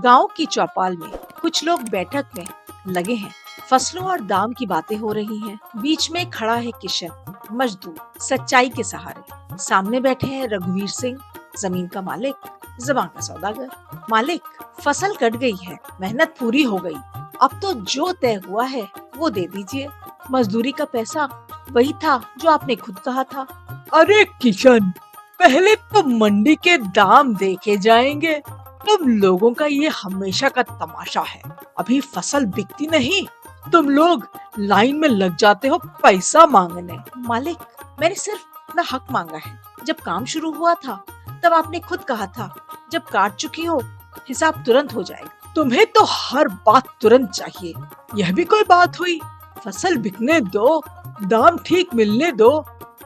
गांव की चौपाल में कुछ लोग बैठक में लगे हैं। फसलों और दाम की बातें हो रही हैं। बीच में खड़ा है किशन, मजदूर, सच्चाई के सहारे। सामने बैठे हैं रघुवीर सिंह, जमीन का मालिक, ज़बां का सौदागर। मालिक, फसल कट गई है, मेहनत पूरी हो गई, अब तो जो तय हुआ है वो दे दीजिए। मजदूरी का पैसा वही था जो आपने खुद कहा था। अरे किशन, पहले तो मंडी के दाम देखे जाएंगे। तुम लोगों का ये हमेशा का तमाशा है। अभी फसल बिकती नहीं, तुम लोग लाइन में लग जाते हो पैसा मांगने। मालिक, मैंने सिर्फ अपना हक मांगा है। जब काम शुरू हुआ था तब आपने खुद कहा था, जब काट चुकी हो हिसाब तुरंत हो जाएगा। तुम्हें तो हर बात तुरंत चाहिए, यह भी कोई बात हुई? फसल बिकने दो, दाम ठीक मिलने दो,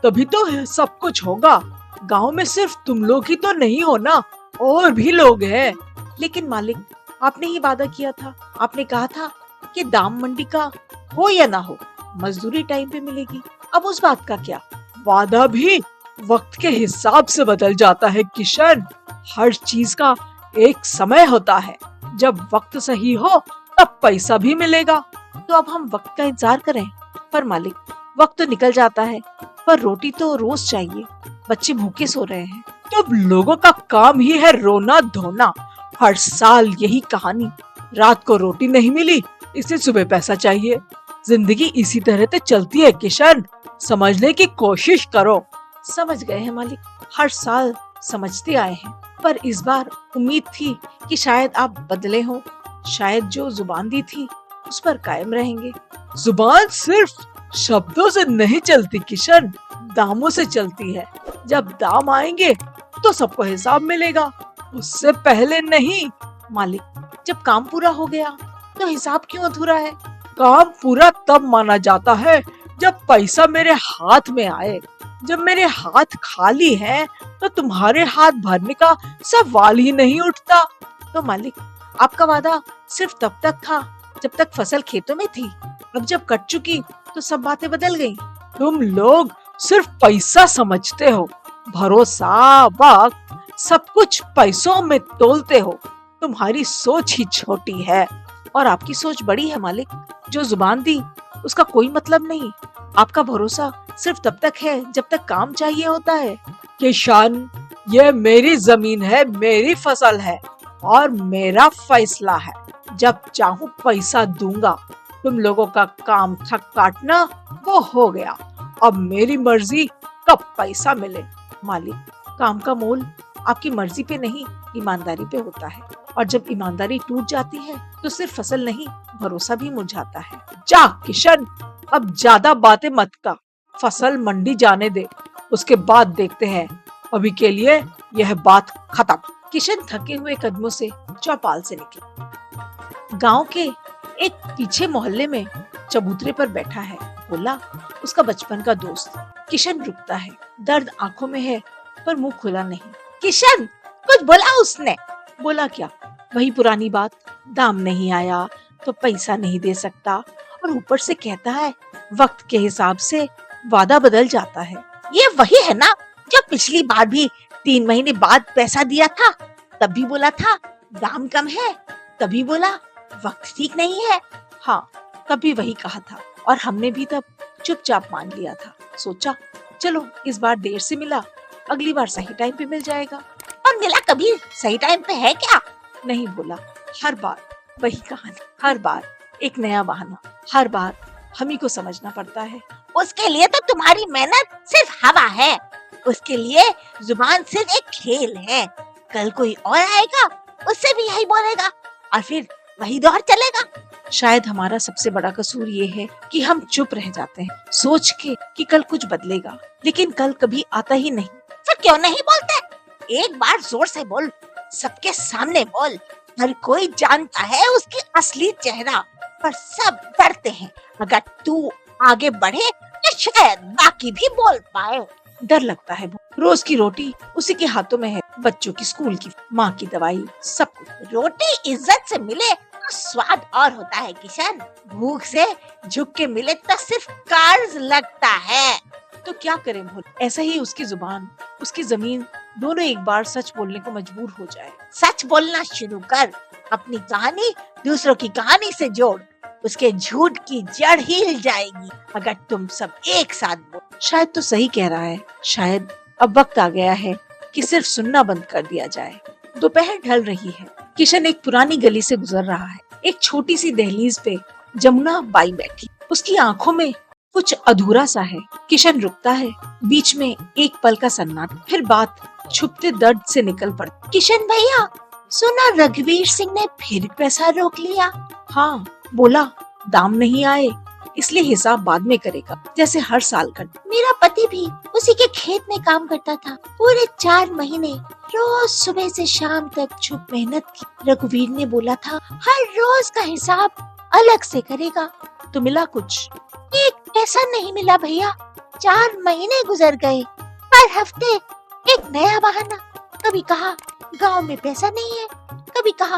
तभी तो सब कुछ होगा। गांव में सिर्फ तुम लोग ही तो नहीं हो ना, और भी लोग हैं। लेकिन मालिक, आपने ही वादा किया था। आपने कहा था कि दाम मंडी का हो या ना हो, मजदूरी टाइम पे मिलेगी। अब उस बात का क्या? वादा भी वक्त के हिसाब से बदल जाता है किशन। हर चीज का एक समय होता है। जब वक्त सही हो तब पैसा भी मिलेगा। तो अब हम वक्त का इंतजार करें? पर मालिक, वक्त तो निकल जाता है, पर रोटी तो रोज चाहिए। बच्चे भूखे सो रहे हैं। तुम लोगों का काम ही है रोना धोना। हर साल यही कहानी। रात को रोटी नहीं मिली, इसे सुबह पैसा चाहिए। जिंदगी इसी तरह से चलती है किशन, समझने की कोशिश करो। समझ गए हैं मालिक, हर साल समझते आए हैं, पर इस बार उम्मीद थी कि शायद आप बदले हो, शायद जो जुबान दी थी उस पर कायम रहेंगे। जुबान सिर्फ शब्दों से नहीं चलती किशन, दामों से चलती है। जब दाम आएंगे तो सबको हिसाब मिलेगा, उससे पहले नहीं। मालिक, जब काम पूरा हो गया तो हिसाब क्यों अधूरा है? काम पूरा तब माना जाता है जब पैसा मेरे हाथ में आए। जब मेरे हाथ खाली है तो तुम्हारे हाथ भरने का सवाल ही नहीं उठता। तो मालिक, आपका वादा सिर्फ तब तक था जब तक फसल खेतों में थी। अब जब कट चुकी तो सब बातें बदल गईं। तुम लोग सिर्फ पैसा समझते हो, भरोसा, वक्त, सब कुछ पैसों में तोलते हो। तुम्हारी सोच ही छोटी है। और आपकी सोच बड़ी है मालिक। जो जुबान दी उसका कोई मतलब नहीं। आपका भरोसा सिर्फ तब तक है जब तक काम चाहिए होता है। किशन, ये मेरी जमीन है, मेरी फसल है और मेरा फैसला है। जब चाहूँ पैसा दूंगा। तुम लोगों का काम था काटना, वो हो गया। अब मेरी मर्जी कब पैसा मिले। मालिक, काम का मोल आपकी मर्जी पे नहीं, ईमानदारी पे होता है। और जब ईमानदारी टूट जाती है तो सिर्फ फसल नहीं, भरोसा भी मुरझाता है। जा किशन, अब ज्यादा बातें मत कर। फसल मंडी जाने दे, उसके बाद देखते हैं। अभी के लिए यह बात खत्म। किशन थके हुए कदमों से चौपाल से निकला। गांव के एक पीछे मोहल्ले में चबूतरे पर बैठा है भोला, उसका बचपन का दोस्त। किशन रुकता है, दर्द आंखों में है पर मुंह खुला नहीं। किशन, कुछ बोला उसने? बोला क्या? वही पुरानी बात, दाम नहीं आया तो पैसा नहीं दे सकता, और ऊपर से कहता है वक्त के हिसाब से वादा बदल जाता है। ये वही है ना जो पिछली बार भी 3 महीने बाद पैसा दिया था? तब भी बोला था दाम कम है, तभी बोला वक्त ठीक नहीं है। हाँ, तब भी वही कहा था और हमने भी तब चुपचाप मान लिया था। सोचा चलो इस बार देर से मिला, अगली बार सही टाइम पे मिल जाएगा। और मिला कभी सही टाइम पे है क्या? नहीं बोला, हर बार वही कहानी, हर बार एक नया बहाना, हर बार हम ही को समझना पड़ता है। उसके लिए तो तुम्हारी मेहनत सिर्फ हवा है, उसके लिए जुबान सिर्फ एक खेल है। कल कोई और आएगा, उससे भी यही बोलेगा और फिर वही दौर चलेगा। शायद हमारा सबसे बड़ा कसूर ये है कि हम चुप रह जाते हैं, सोच के कि कल कुछ बदलेगा, लेकिन कल कभी आता ही नहीं। फिर क्यों नहीं बोलते? एक बार जोर से बोल, सबके सामने बोल। हर कोई जानता है उसकी असली चेहरा, पर सब डरते हैं। अगर तू आगे बढ़े तो शायद बाकी भी बोल पाए। डर लगता है। रोज की रोटी उसी के हाथों में है, बच्चों की स्कूल की, माँ की दवाई, सब कुछ। रोटी इज्जत से मिले तो स्वाद और होता है किशन, भूख से झुक के मिले तो सिर्फ कर्ज लगता है। तो क्या करें भोले, ऐसा ही उसकी जुबान, उसकी जमीन दोनों एक बार सच बोलने को मजबूर हो जाए। सच बोलना शुरू कर, अपनी कहानी दूसरों की कहानी से जोड़, उसके झूठ की जड़ हिल जाएगी अगर तुम सब एक साथ बोलो। शायद तो सही कह रहा है, शायद अब वक्त आ गया है कि सिर्फ सुनना बंद कर दिया जाए। दोपहर ढल रही है। किशन एक पुरानी गली से गुजर रहा है। एक छोटी सी दहलीज पे जमुना बाई बैठी, उसकी आंखों में कुछ अधूरा सा है। किशन रुकता है, बीच में एक पल का सन्नाटा, फिर बात छुपते दर्द से निकल पड़ती। किशन भैया, सुना रघुवीर सिंह ने फिर पैसा रोक लिया। हाँ, बोला दाम नहीं आए इसलिए हिसाब बाद में करेगा, जैसे हर साल कर। मेरा पति भी उसी के खेत में काम करता था, पूरे 4 महीने रोज सुबह से शाम तक छुप मेहनत की। रघुवीर ने बोला था हर रोज का हिसाब अलग से करेगा। तो मिला कुछ? एक पैसा नहीं मिला भैया। 4 महीने गुजर गए, हर हफ्ते एक नया बहाना। कभी कहा गांव में पैसा नहीं है, कभी कहा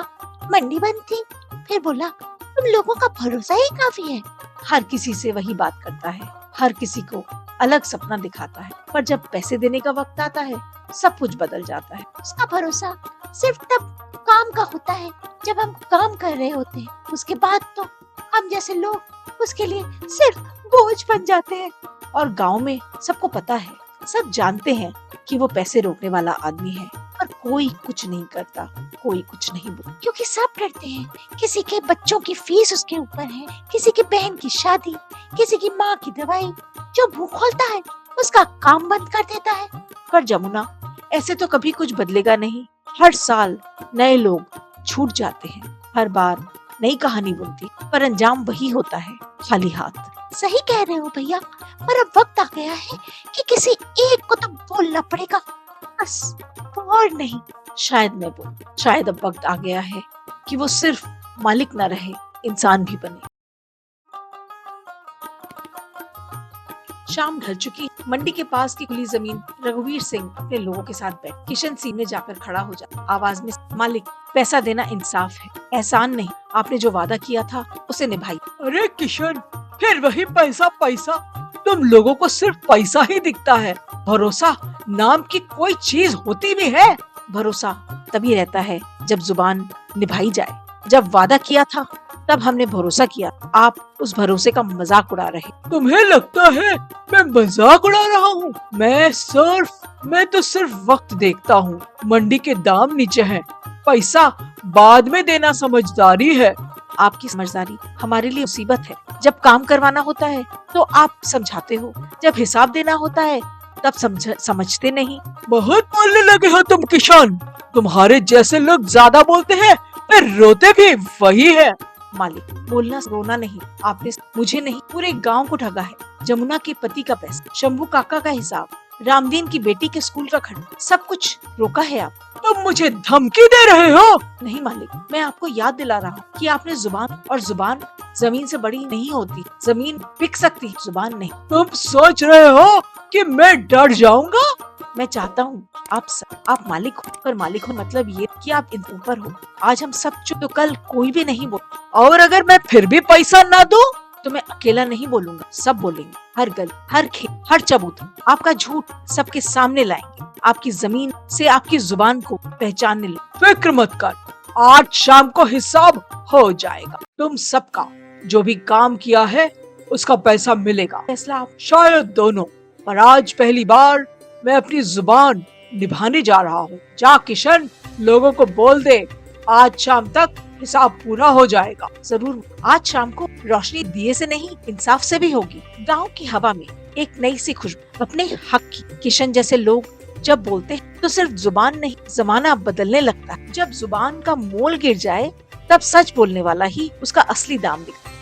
मंडी बंद थी, फिर बोला तुम लोगों का भरोसा ही काफी है। हर किसी से वही बात करता है, हर किसी को अलग सपना दिखाता है, पर जब पैसे देने का वक्त आता है सब कुछ बदल जाता है। उसका भरोसा सिर्फ तब काम का होता है जब हम काम कर रहे होते हैं, उसके बाद तो हम जैसे लोग उसके लिए सिर्फ बोझ बन जाते हैं। और गांव में सबको पता है, सब जानते हैं कि वो पैसे रोकने वाला आदमी है, पर कोई कुछ नहीं करता, कोई कुछ नहीं बोलता। क्योंकि सब डरते हैं, किसी के बच्चों की फीस उसके ऊपर है, किसी की बहन की शादी, किसी की माँ की दवाई। जो मुंह खोलता है उसका काम बंद कर देता है। पर जमुना, ऐसे तो कभी कुछ बदलेगा नहीं। हर साल नए लोग छूट जाते हैं, हर बार नई कहानी बुनती, पर अंजाम वही होता है, खाली हाथ। सही कह रहे हो भैया, पर अब वक्त आ गया है कि किसी एक को तो बोलना पड़ेगा, बस और नहीं। शायद मैं बोल, शायद अब वक्त आ गया है कि वो सिर्फ मालिक न रहे, इंसान भी बने। शाम ढल चुकी। मंडी के पास की खुली जमीन। रघुवीर सिंह अपने लोगों के साथ बैठ। किशन सीने जाकर खड़ा हो जाता, आवाज में, मालिक, पैसा देना इंसाफ है, एहसान नहीं। आपने जो वादा किया था उसे निभाई। अरे किशन, फिर वही पैसा पैसा। तुम लोगों को सिर्फ पैसा ही दिखता है, भरोसा नाम की कोई चीज होती भी है? भरोसा तभी रहता है जब जुबान निभाई जाए। जब वादा किया था तब हमने भरोसा किया, आप उस भरोसे का मजाक उड़ा रहे। तुम्हें लगता है मैं मजाक उड़ा रहा हूँ? मैं तो सिर्फ वक्त देखता हूँ। मंडी के दाम नीचे हैं, पैसा बाद में देना समझदारी है। आपकी समझदारी हमारे लिए मुसीबत है। जब काम करवाना होता है तो आप समझाते हो, जब हिसाब देना होता है तब समझते नहीं। बहुत बोलने लगे हो तुम किशन। तुम्हारे जैसे लोग ज्यादा बोलते हैं, फिर रोते भी वही है। मालिक, बोलना रोना नहीं। आपने मुझे नहीं, पूरे गांव को ठगा है। जमुना के पति का पैसा, शंभू काका का हिसाब, रामदीन की बेटी के स्कूल का खर्च, सब कुछ रोका है आप। तुम मुझे धमकी दे रहे हो? नहीं मालिक, मैं आपको याद दिला रहा हूँ कि आपने जुबान, और जुबान जमीन से बड़ी नहीं होती। जमीन बिक सकती, जुबान नहीं। तुम सोच रहे हो कि मैं डर जाऊंगा? मैं चाहता हूँ आप मालिक हो, पर मालिक हो मतलब ये कि आप ऊपर हो। आज हम सब चुप, तो कल कोई भी नहीं बोल। और अगर मैं फिर भी पैसा ना दूं? तो मैं अकेला नहीं बोलूंगा, सब बोलेंगे। हर गली, हर खेत, हर चबूतरा आपका झूठ सबके सामने लाएंगे। आपकी जमीन से आपकी जुबान को पहचानने लगे। फिक्र मत कर, आज शाम को हिसाब हो जाएगा। तुम सबका जो भी काम किया है उसका पैसा मिलेगा। फैसला आप। शायद दोनों, पर आज पहली बार मैं अपनी जुबान निभाने जा रहा हूँ। जा किशन, लोगों को बोल दे आज शाम तक हिसाब पूरा हो जाएगा। जरूर, आज शाम को रोशनी दिए से नहीं, इंसाफ से भी होगी। गांव की हवा में एक नई सी खुशबू, अपने हक की। किशन जैसे लोग जब बोलते हैं तो सिर्फ जुबान नहीं, जमाना बदलने लगता है। जब जुबान का मोल गिर जाए तब सच बोलने वाला ही उसका असली दाम दिखता है।